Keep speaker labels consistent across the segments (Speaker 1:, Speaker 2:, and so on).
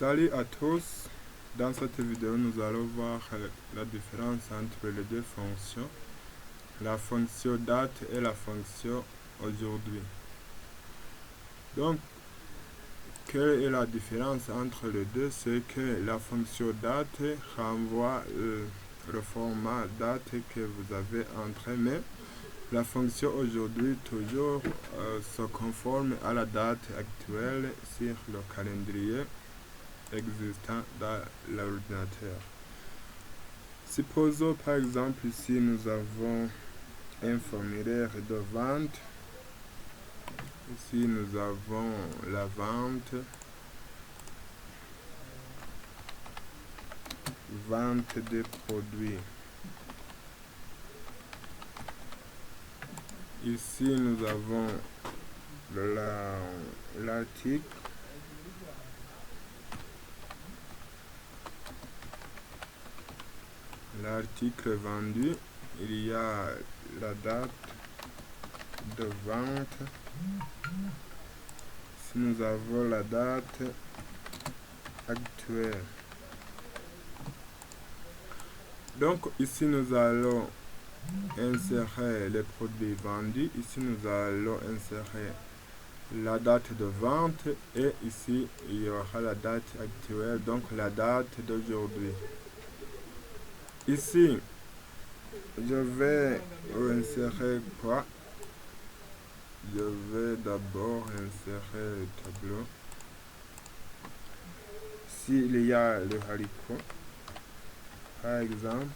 Speaker 1: Salut à tous, dans cette vidéo nous allons voir la différence entre les deux fonctions, la fonction date et la fonction aujourd'hui. Donc, quelle est la différence entre les deux? C'est que la fonction date renvoie le format date que vous avez entré, mais la fonction aujourd'hui toujours se conforme à la date actuelle sur le calendrier existant dans l'ordinateur. Supposons par exemple ici nous avons un formulaire de vente. Ici nous avons la vente des produits. Ici nous avons l'article. L'article vendu, il y a la date de vente. Ici nous avons la date actuelle. Donc ici nous allons insérer les produits vendus. Ici nous allons insérer la date de vente et ici il y aura la date actuelle, donc la date d'aujourd'hui. Ici je vais insérer quoi? Je vais d'abord insérer le tableau. S'il y a le haricot, par exemple,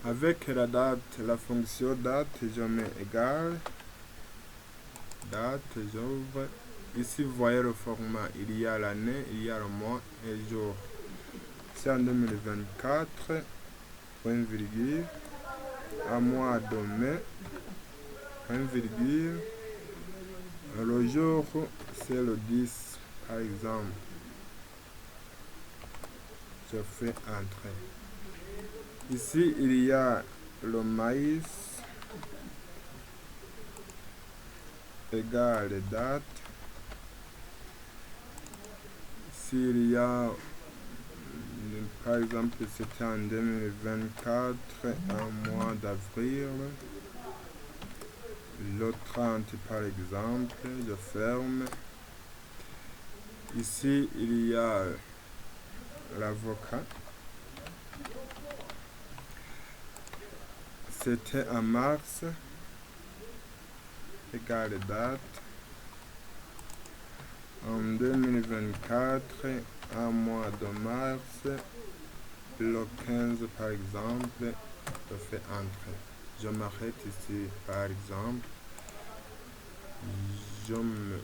Speaker 1: avec la date, la fonction date, je mets égal, date, j'ouvre. Ici, vous voyez le format, il y a l'année, il y a le mois et le jour. C'est en 2024, point virgule, à mois de mai, point virgule. Le jour, c'est le 10, par exemple. Je fais entrer. Ici, il y a le maïs, égal date. S'il y a, par exemple, c'était en 2024, un mois d'avril, le 30 par exemple, je ferme. Ici, il y a l'avocat. C'était en mars, égale date. En 2024, un mois de mars, le 15 par exemple, je fais entrer. Je m'arrête ici par exemple. Je mets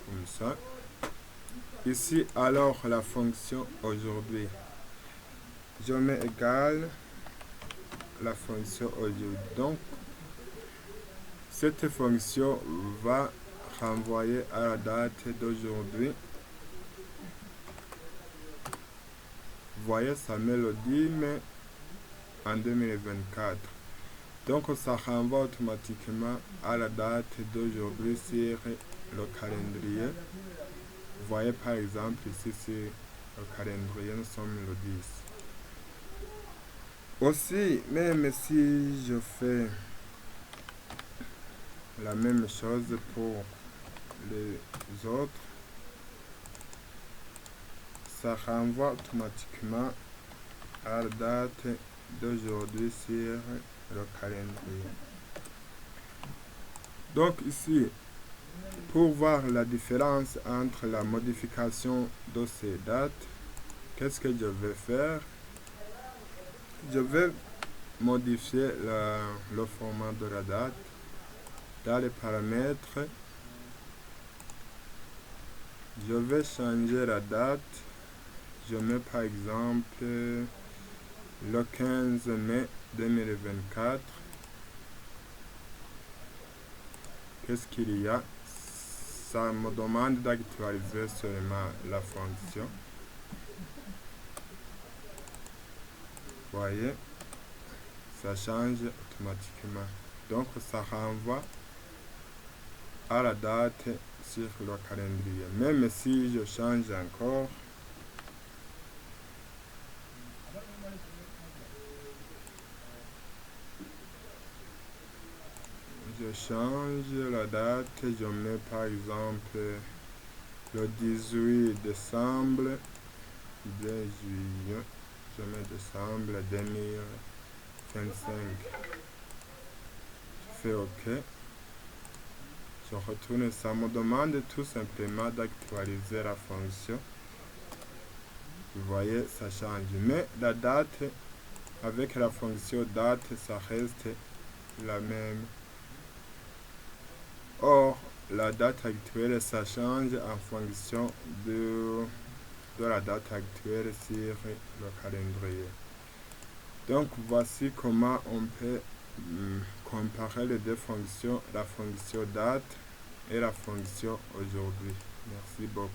Speaker 1: comme ça. Ici alors la fonction aujourd'hui. Je mets égal la fonction aujourd'hui. Donc cette fonction va renvoyer à la date d'aujourd'hui. Vous voyez, ça met le 10 mai en 2024. Donc ça renvoie automatiquement à la date d'aujourd'hui sur le calendrier. Vous voyez par exemple ici sur le calendrier, nous sommes le 10. Aussi, même si je fais la même chose pour les autres, ça renvoie automatiquement à la date d'aujourd'hui sur le calendrier. Donc ici, pour voir la différence entre la modification de ces dates, qu'est-ce que je vais faire? Je vais modifier le format de la date. Dans les paramètres, je vais changer la date. Je mets par exemple le 15 mai 2024. Qu'est-ce qu'il y a? Ça me demande d'actualiser seulement la fonction. Vous voyez, ça change automatiquement. Donc ça renvoie à la date sur le calendrier. Même si je change encore, je change la date, je mets par exemple le 18 décembre, juillet, je mets décembre 2025. Je fais OK. Je retourne, ça me demande tout simplement d'actualiser la fonction. Vous voyez, ça change. Mais la date, avec la fonction date, ça reste la même. Or, la date actuelle, ça change en fonction de la date actuelle sur le calendrier. Donc, voici comment on peut comparer les deux fonctions, la fonction date et la fonction aujourd'hui. Merci beaucoup.